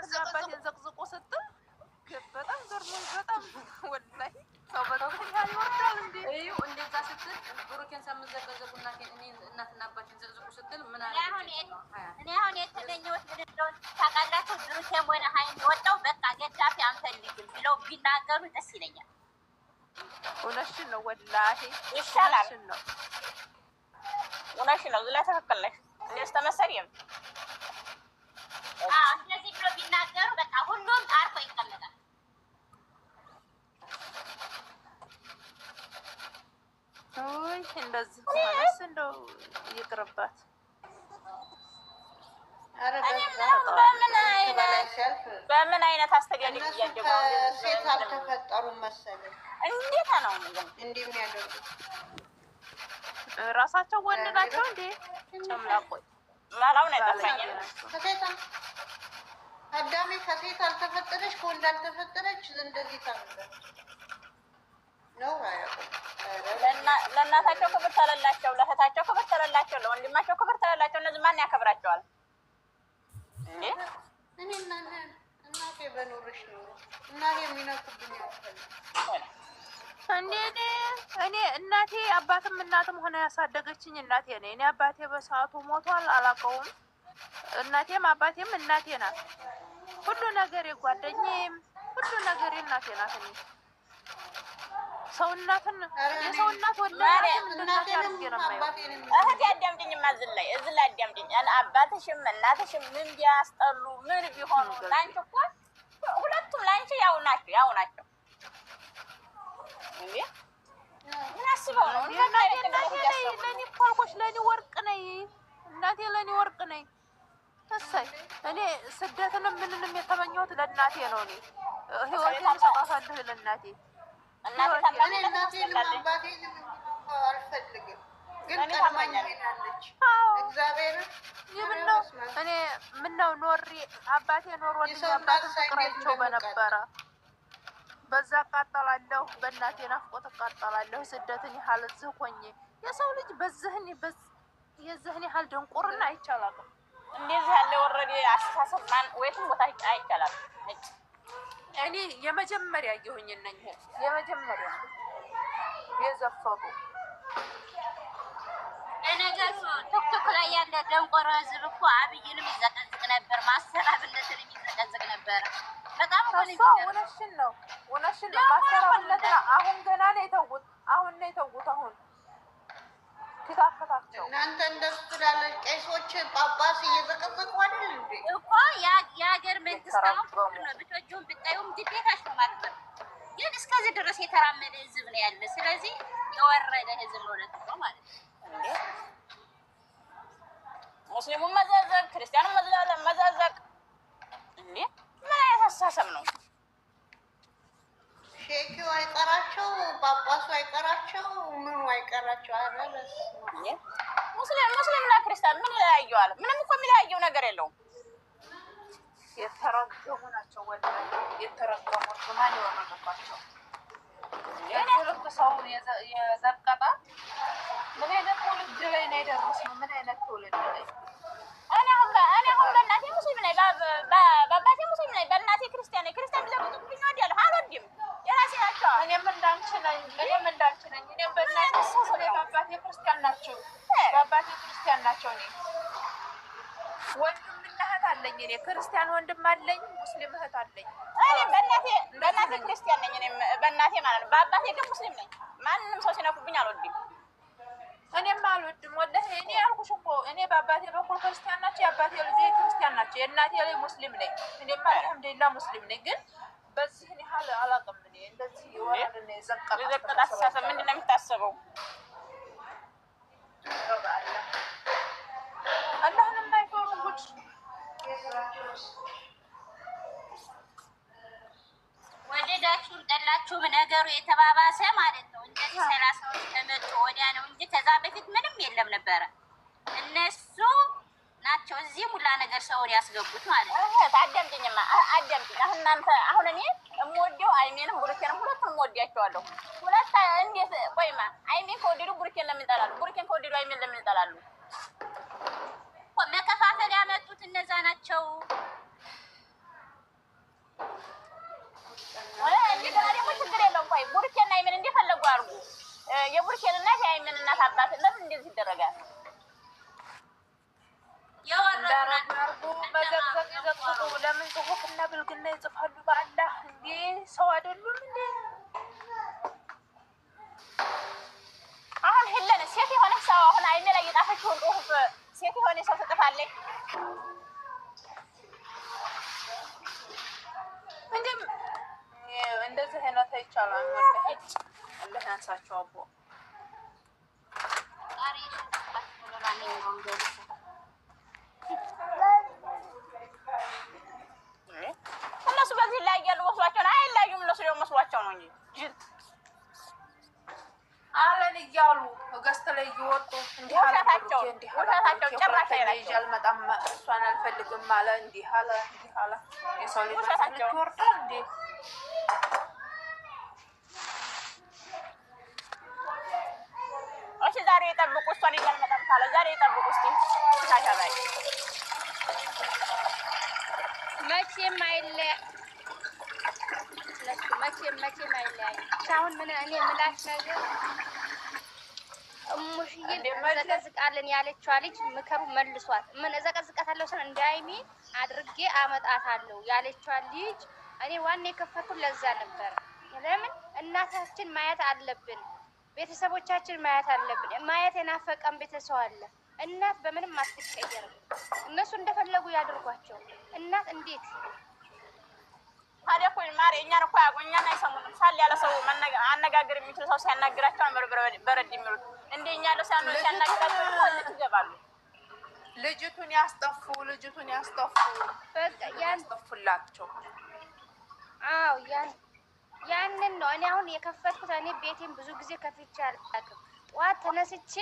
እናትና አባቴን ዘቅዝቁ ስትል በጣም ገርሞኝ በጣም ወላሂ ሰው በጣም ይወርዳል እንዴ እዩ እንደዛ ስትል ብሩኬን ሳምዘቀዘቁ እናትና አባቴን ዘቅዝቁ ስትል ምን አለ እኔ አሁን የተገኘሁት ምን እንደሆነ ታውቃላችሁ? ብሩኬም ሆነ ሀይሚ ወጣው በቃ ገዳፊ አንፈልግም ብለው ቢናገሩ ደስ ይለኛል። እውነትሽን ነው ወላሂ ይሻላል። እውነትሽን ነው ዝላ ተከከለ እንደስ ተመሰሪም እንደዚህ ብሎ ቢናገሩ በቃ ሁሉም አርፎ ይቀመጣል። ወይ እንደዚህ ሆነስ እንደው ይቅርባት። በምን አይነት አስተዳደግ እያደጉ ሴት አልተፈጠሩም መሰለኝ። እንዴት ነው እንዴ የሚያደርጉት? ራሳቸው ወንድ ናቸው እንዴ? ጨምላቆይ ማላው ነው ተፈኛ ከሴት አዳሜ ከሴት አልተፈጠረች ከወንድ አልተፈጠረች እንደዚህ ታምራለች ነው አያውቁም። ለእናታቸው ክብር ተለላቸው፣ ለእህታቸው ክብር ተለላቸው፣ ለወንድማቸው ክብር ተለላቸው። እነዚህ ማን ያከብራቸዋል እንዴ? እኔ እናቴ በኖርሽ ነው እናቴ የሚነኩብኝ ያፈል እንዴ እኔ እናቴ አባትም እናትም ሆነ ያሳደገችኝ እናቴ ነኝ። እኔ አባቴ በሰዓቱ ሞቷል፣ አላውቀውም። እናቴም አባቴም እናቴ ናት። ሁሉ ነገር የጓደኛዬም ሁሉ ነገር እናቴ ናት። እኔ ሰው እናትን የሰው እናት ወላሂም እናቴ አድርጌ ነው የማየው። እህቴ አዳምጪኝማ፣ እዚህ ላይ አዳምጪኝ። አባትሽም እናትሽም ምን ቢያስጠሉ ምን ቢሆኑ ላንቺ እኮ ሁለቱም ላንቺ ያው ናቸው። እንዴ ምን አስበው ነው? ለኔ ኳልኮሽ ለኔ ወርቅ ነኝ እናቴ ለኔ ወርቅ ነኝ። እሰይ እኔ ስደትንም ምንንም የተመኘሁት ለእናቴ ነው። እኔ ህይወቴን እሰጣታለሁ ለእናቴ። እናቴን አባቴን አልፈልግም ግን ቀድማኛለች እግዚአብሔር ይብነው እኔ ምነው ኖሬ አባቴ ኖሮልኝ አባቴ ፍቅራቸው በነበረ በዛ አቃጠላለሁ፣ በእናቴ ናፍቆት አቃጠላለሁ። ስደትን ያህል እዚህ ሆኜ የሰው ልጅ የዚህን ያህል ድንቁርና አይቻልም። እንደዚህ ያለ ወረደ አስተሳሰብ ማን ወይም ቦታ አይቻልም። እኔ የመጀመሪያ ይሁኝ ነኝ የመጀመሪያ የዘፈሩ ለነገሩ ቲክቶክ ላይ ያለ ደንቆሮ ህዝብ እኮ አብይንም ይዘቀዝቅ ነበር፣ ማሰራብነትንም ይዘቀዝቅ ነበር። በጣም እውነትሽን ነው ማሰራብነት አሁን ገና ነው የተውት። አሁን ትታከታቸው እናንተ እንደሱ ትላለ ቄሶች ጳጳስ እየዘቀዘቁ አይደል እንዴ እኮ የሀገር መንግስት አሁን ነው ብትወጁም ብታዩም ግዴታሽ ነው ማለት ነው። ግን እስከዚህ ድረስ የተራመደ ህዝብ ነው ያለ። ስለዚህ የወረደ ህዝብ ነው ለተቆ ማለት ነው። ሙስሊሙን መዛዘቅ፣ ክርስቲያኑን መዛዘቅ እንዴ ምን አይነት አስተሳሰብ ነው? ሼኪው አይቀራቸው፣ ጳጳሱ አይቀራቸው፣ ምኑ አይቀራቸው። አረበስ ሙስሊምና ክርስቲያን ምን ይለያየዋል? ምንም እኮ የሚለያየው ነገር የለውም። የተረገሙ ናቸው። ወላሂ የተረገሙ ማን ይወረደባቸው? የሁለት ሰውን የዘቀጣ ምን አይነት ትውልድ ላይ ነው የደረስነው? ምን አይነት ትውልድ ላይ እኔ አሁን በእናቴ ሙስሊም ነኝ፣ በአባቴ ሙስሊም ነኝ፣ በእናቴ ክርስቲያን ነኝ። ክርስቲያን ቢዘቅጡብኝ እወዳለሁ፣ አልወድም። የራሴ ናቸው። እኔም እንዳንቺ ነኝ። እኔም በእናቴ በአባቴ ክርስቲያን ናቸው። በአባቴ ክርስቲያን ናቸው። እኔ ወንድምና እህት አለኝ። እኔ ክርስቲያን ወንድም አለኝ፣ ሙስሊም እህት አለኝ። እኔ በእናቴ ክርስቲያን ነኝ። እኔም በእናቴ ማለት ነው። በአባቴ ግን ሙስሊም ነኝ። ማንንም ሰው ሲነኩብኝ አልወድም። እኔም አልወድም። ወላሂ እኔ ያልኩሽ እኮ እኔ በአባቴ በኩል ክርስቲያን ናቸው፣ የአባቴ ልጆች ክርስቲያን ናቸው። የእናቴ ላይ ሙስሊም ነኝ። እኔም አልሐምዱሊላህ ሙስሊም ነኝ። ግን በዚህ ያህል አላውቅም። እኔ እንደዚህ ወረድና የዘቀጣ አስተሳሰብ ምንድን ነው የሚታሰበው? አላህን የማይፈሩ ጉድ ወደዳችሁም ጠላችሁም ነገሩ የተባባሰ ማለት ነው። እንደዚህ 30ዎች ከመጡ ወዲያ ነው እንጂ ከዛ በፊት ምንም የለም ነበረ። እነሱ ናቸው እዚህ ሁላ ነገር ሰውን ያስገቡት ማለት ነው። አዳምጪኝማ አዳምጪኝ። አሁን እኔ የምወደው አይሜንም ብሩኬንም ሁለቱንም እወዳቸዋለሁ። እንዴት ቆይማ አይሜን ከወደዱ ብሩኬን ለምን ይጠላሉ? ብሩኬን ከወደዱ አይሜን ለምን ይጠላሉ? መከፋፈል ያመጡት እነዛ ናቸው። አባት ለምን እንደዚህ ይደረጋል? እንዳረጉ መዘግዘግ ይዘግዝቁ። ለምን ጽሁፍና ብልግና ይጽፋሉ? በአላህ እንዴ ሰው አይደሉም እንዴ? አሁን ሄለን ሴት የሆነ ሰው አሁን አይኔ ላይ የጣፈችውን ጽሁፍ ሴት የሆነ ሰው ትጥፋለች። እንደዚህ አይነት አይቻልም። ወላሂ አላህ ያንሳቸው አቦ እነሱ በዚህ ላይ ያሉ መስሏቸው ነው። አይላዩም። እነሱ ደግሞ መስሏቸው ነው እንጂ አለን እያሉ ገዝተ ላይ እየወጡ እንዲህ አለ ውሸታቸው ጭራሽ አይላቸው። አልመጣም እሷን አልፈልግም አለ እንዲህ አለ እንዲህ አለ። የሰው ልጅ ውሸታቸው ይወርዳል እንዴ? እሺ ዛሬ የጠብቁ እሷን አልመጣም ካለ ዛሬ የጠብቁ እስኪ ታሻባይ መቼም አይለያ መቼም አይለያ። አሁን ምን እኔ ምላሽ ነገር እሙሽዬ ዘቀዝቃለን ያለችዋ ልጅ ምከሩ መልሷት። ምን እዘቀዝቃታለሁ ስለ እንደ አይሚ አድርጌ አመጣታለሁ ያለችዋ ልጅ እኔ ዋና የከፈቱት ለዛ ነበር። ለምን እናታችን ማየት አለብን፣ ቤተሰቦቻችን ማየት አለብን። ማየት የናፈቀን ቤተሰብ አለ። እናት በምንም አትቀየርም። እነሱ እንደፈለጉ ያድርጓቸው። እናት እንዴት ታዲያ እኮ ማሪ እኛን እኮ ያቆኛና አይሰሙንም። ሳል ያለ ሰው አነጋገር የሚችል ሰው ሲያናግራቸው በረድ የሚሉት እንደኛ ያለው ሲያናግራቸው ልክ ይገባሉ። ልጅቱን ያስጠፉ በቃ ያስጠፉላቸው። አዎ ያንን ነው እኔ አሁን የከፈትኩት። እኔ ቤቴን ብዙ ጊዜ ከፍቼ አላውቅም። ጠዋት ተነስቼ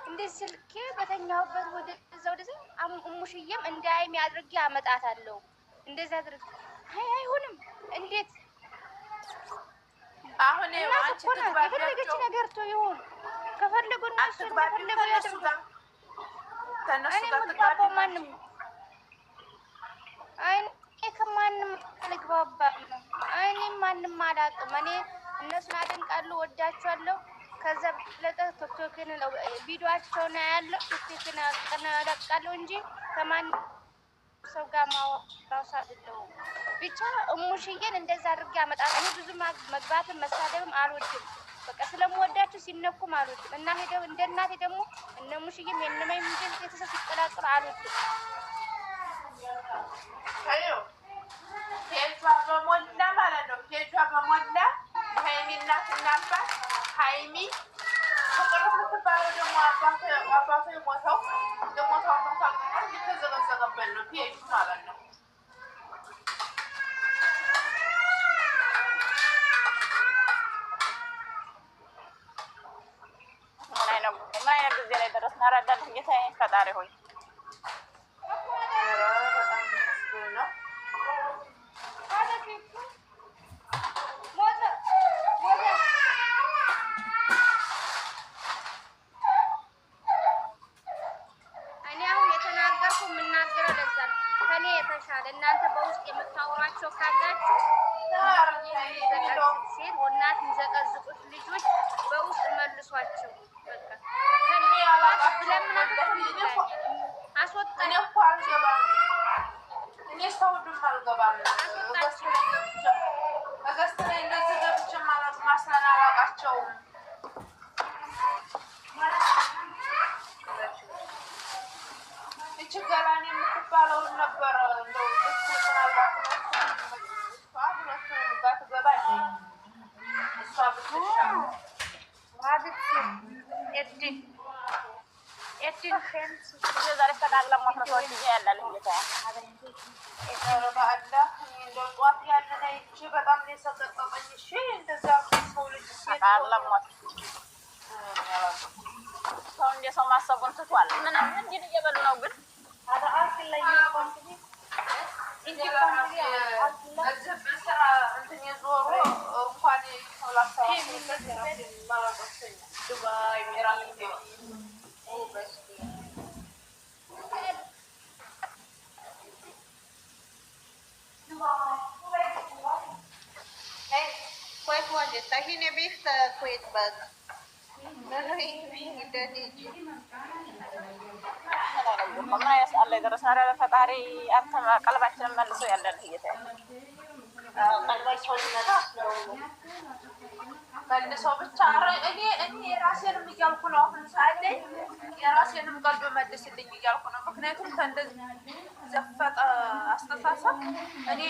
እንደ ስልኬ በተኛሁበት ወደዛው እሙሽዬም እንደ አይሚ አድርጌ አመጣታለሁ። እንደዛ አድርጌ አይሆንም። እንዴት አሁን አንቺ የፈለገች ነገር ይሁን ከፈለጉ እነሱ እንደፈለጉ ያድርጉ። ተነሱ ጋር ተግባባ ማንም ከማንም አልግባባም። እኔ ማንም አላውቅም። እኔ እነሱን አደንቃለሁ፣ ወዳቸዋለሁ። ከዛ በለጠ ቲክቶክን ቪዲዮአቸውን ያለው ቲክቶክን አለቃለሁ እንጂ ከማንም ሰው ጋር ማውራት አይደለም። ብቻ እሙሽዬን እንደዛ አድርጌ አመጣለሁ። እኔ ብዙ መግባትም መሳደብም አልወድም። በቃ ስለምወዳቸው ሲነኩም አልወድም። እና ሄደው እንደ እናቴ ደግሞ እነ ሙሽዬም የነማይ ምንድን ቤተሰብ ሲቀላቅሉ አልወድም። ፔጇ በሞላ ማለት ነው። ፔጇ በሞላ ሀይሚ እናትና አባት ሀይሚ ፍቅር የምትባለው ደግሞ አባቱ የሞተው አባት የተዘገዘገበት ነው ፔጁ ማለት ነው። ምን አይነት ጊዜ ላይ ደረስን? አራዳለሁ ጌታዬ ፈጣሪ ሆይ እናንተ በውስጥ የምታወራቸው ካላችሁ ሴት ወናት የሚዘቀዝቁት ልጆች በውስጥ መልሷቸው። ችግራን የምትባለውን ነበር እንደው ሰው ማሰቡን ትቷል። ምን እንዲህ እየበሉ ነው ግን Quite one, I he never quit, but ما يسأل لي درس هذا فتاري أنت قلبك لما لسه يلا هي ቀልባቸው ሊመጣ ነው መልሰው ብቻ እኔ የራሴንም እያልኩ ነው። አሁን ሳለ የራሴንም ቀልብ መልስልኝ እያልኩ ነው። ምክንያቱም ከእንደዚህ ዘፈጠ አስተሳሰብ እኔ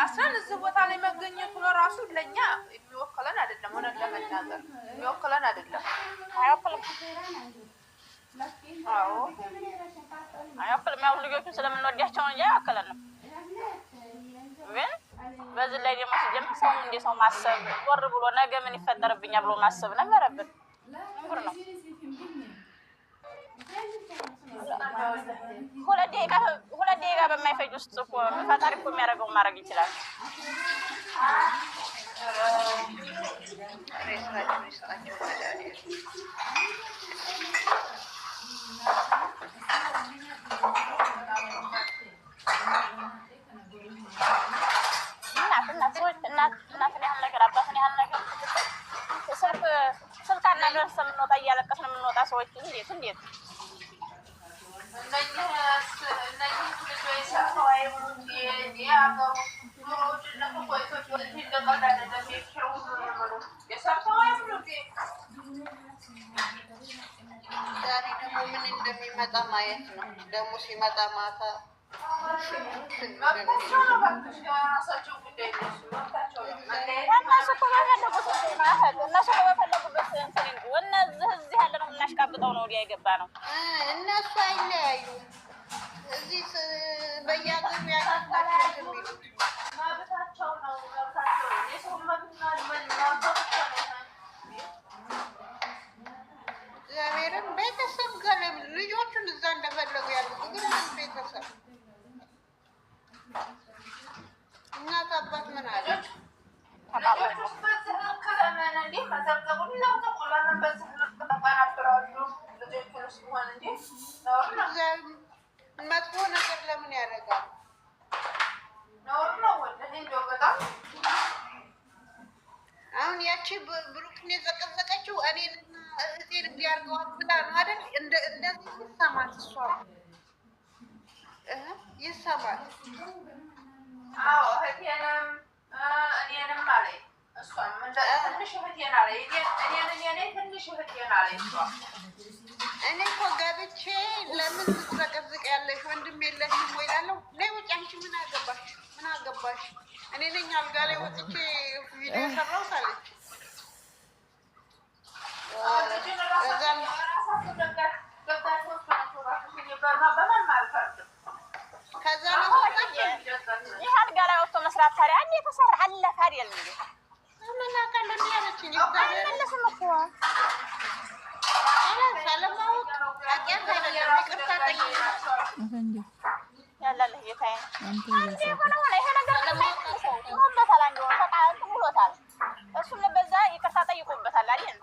አስረን እዚህ ቦታ ላይ መገኘቱ ለራሱ ለኛ የሚወክለን አይደለም። ሆነን ለመናገር የሚወክለን አይደለም። አይወክልም። ያው ልጆቹን ስለምንወዳቸው እንጂ አይወክለንም። ግን በዚህ ላይ ደግሞ ሲጀምር ሰው እንደ ሰው ማሰብ ወር ብሎ ነገ ምን ይፈጠርብኛል ብሎ ማሰብ ነበረብን። ምንጉር ነው። ሁለት ደቂቃ በማይፈጅ ውስጥ እኮ ፈጣሪ እኮ የሚያደርገው ማድረግ ይችላል። እናትን ያህል ነገር አባትን ያህል ነገር ስልክ አናደርስ የምንወጣ እያለቀስን የምንወጣ ሰዎች እንዴት እነዚህ ዛሬ ደግሞ ምን እንደሚመጣ ማየት ነው። ደግሞ ሲመጣ ማታ እዚህ ያለ ነው የምናሽቃብጠው ነው ወዲያ የገባ ነው። እነሱ አይለያዩም። እዚህ በየሀገሩ ያሉት ናቸው የሚሉት መብታቸው ነው። የሰው መብት እግዚአብሔርን ቤተሰብ ጋር ልጆቹን እዛ እንደፈለጉ ያሉት ግን ቤተሰብ እናት አባት ምን አለ መጥፎ ነገር ለምን ያደርጋል? አሁን ያቺ ብሩክን የዘቀዘቀችው እኔንና እህቴን እንዲያርገዋት ብላ ነው አይደል? እንደዚህ ይሰማል፣ እሷ ይሰማል። አዎ እህቴንም እኔንም አለኝ። እሷም ትንሽ እህቴን አለኝ። እኔን ትንሽ እህቴን አለኝ። እኔ እኮ ገብቼ ለምን ትዘቀዝቅ ያለሽ ወንድም የለሽም ወይ እላለሁ። ነይ ውጭ አንቺ ምን አገባሽ? ምን አገባሽ? እኔ ነኝ አልጋ ላይ ወጥቼ ቪዲዮ ሰራሁት አለች። ከዛ ነው ይህ አልጋ ላይ ወጥቶ መስራት ታዲያ አንዴ የተሰራ አለፈ አይደል እንዴ? ምን አውቃለሁ እንዴ ያለችኝ አይመለስም እኮ ሳለማወቅ አቂያት አይደለም። ይቅርታ ጠይቅ ያላለህ ጌታዬ አንዴ ሆነ ይሄ ነገር ለማይመለሰው ይሆንበታል። አንዴ ሆነ ተቃንት ብሎታል። እሱም በዛ ይቅርታ ጠይቆበታል አይደል?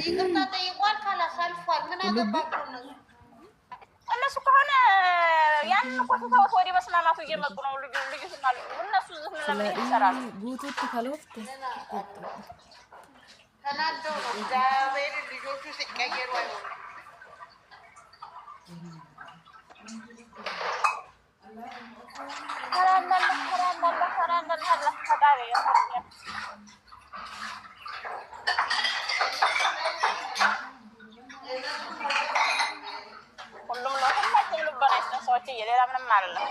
ይቅርታ ጠይቋል። ካላሳልፏል ምን አገባቸው ነው እነሱ ከሆነ ያን እኮ ተውት ወደ መስማማቱ እየመጡ ነው። ልጅቱና እነሱ ዝም ለምን ይሰራሉ? ጉቱት ከለውት ተናደው ነው እግዚአብሔር ልጆቹ ሲቀየሩ አይሆንም። ሁሉም ነው ሁላችን ልቦና ይስጠን ሰዎች ሌላ ምንም አይደለም።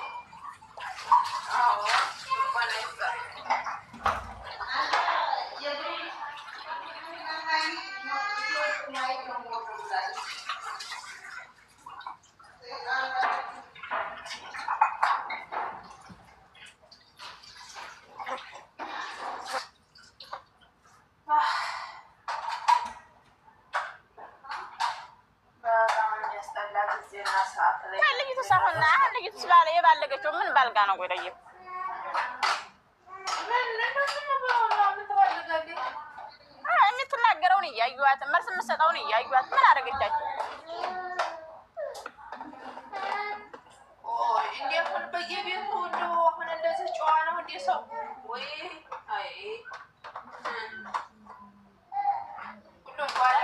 ልጅቱ ስላለ የባለገችው ምን ባልጋ ነው ጎደየ የምትናገረውን እያዩዋት መልስ የምትሰጠውን እያዩዋት ምን አደረገቻቸው? እንዴት በየቤቱ እንደው አሁን እንደዚህ ጨዋ ነው እንዴ ሰው ወይ አይ ሁሉ ጓዳ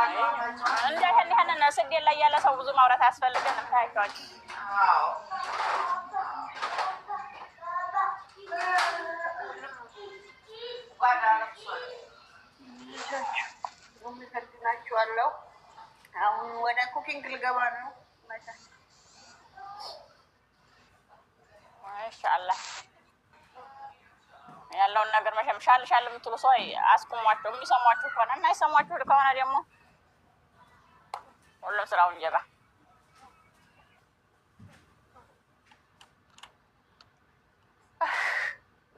ይሄንን ስደት ላይ ያለ ሰው ብዙ ማውራት አያስፈልገንም። ታያቸዋል ናቸዋለሁ። አሁን ወደ ኩኪንግ ልገባ ነው። ማሻአላህ ያለውን ነገር መቼም ሻል ሻል የምትሉ ሰው አስቁሟቸው። የሚሰሟችሁ ከሆነ እና የሰሟችሁ ከሆነ ደግሞ ሁሉም ስራውን ይጀባ።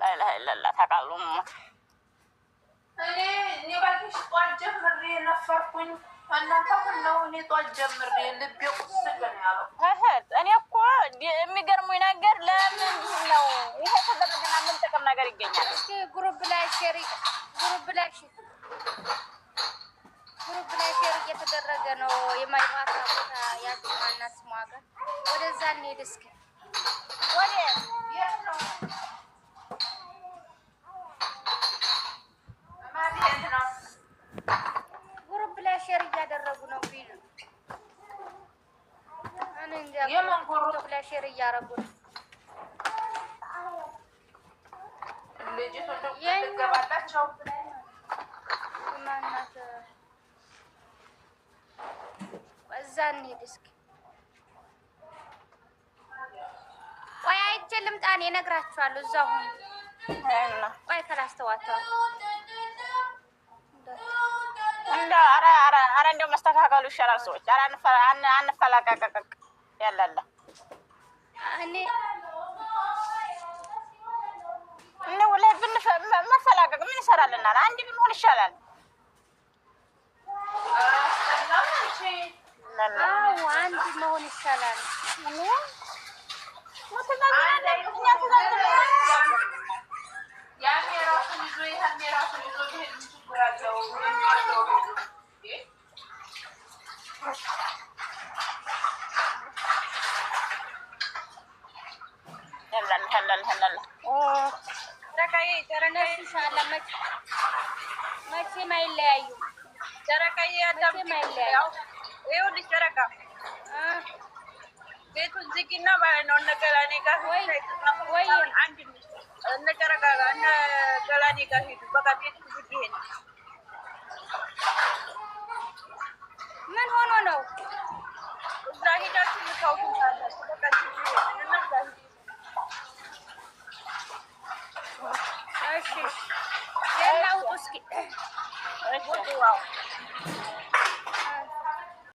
ላኢላሀ ኢለላህ ተቃሉ እኔ ባልሽ ጧት ጀምሬ ነፈርኩኝ። እናንተ ነው እኔ ጧት ጀምሬ ልቤ ቁስል ነው ያለው። እኔ እኮ የሚገርሙኝ ነገር ለምን ነው ይሄ ተደረገና ምን ጥቅም ነገር ይገኛል? እስኪ ግሩፕ ላይ ሼር እየተደረገ ነው። የማይዋታ ቦታ ያችማና ስሟ ጋር ወደዛ እንሂድ እስኪ። ወዴ የት ነው ማለት ነው? ግሩፕ ላይ ሼር እያደረጉ ነው ቢሉ እኔ እንጃ። የምን ግሩፕ ላይ ሼር እያደረጉ ነው? ልጅቱ እንደገባላቸው ማናት? እዛ እንሂድ እስኪ። ቆይ አይቼ ልምጣ። እኔ እነግራችኋለሁ። እዛው ሁኑ። ቆይ ከላስተዋተዋል ኧረ እንደው መስተካከሉ ይሻላል። ሰዎች ኧረ አንፈላቀቅ ያላለ እኔ ወላሂ መፈላቀቅ ምን ይሰራልናል? አንድ ብንሆን ይሻላል። አዎ አንድ መሆን ይሻላል። መቼም አይለያዩም። ይኸውልሽ ጨረቃ ቤቱን ዝጊና ማለት ነው። እነ ገላኔ ጋር ወይ አንድ እነ ጨረቃ ጋር እነ ገላኔ ጋር ሂዱ። በቃ ቤቱን ዝጊ። ይሄን ምን ሆኖ ነው? እዛ ሂዳችሁ ልታውቁታላችሁ። በቃ ዝጊ እና እዛ ሂዱ። እሺ ሌላው እስኪ እሺ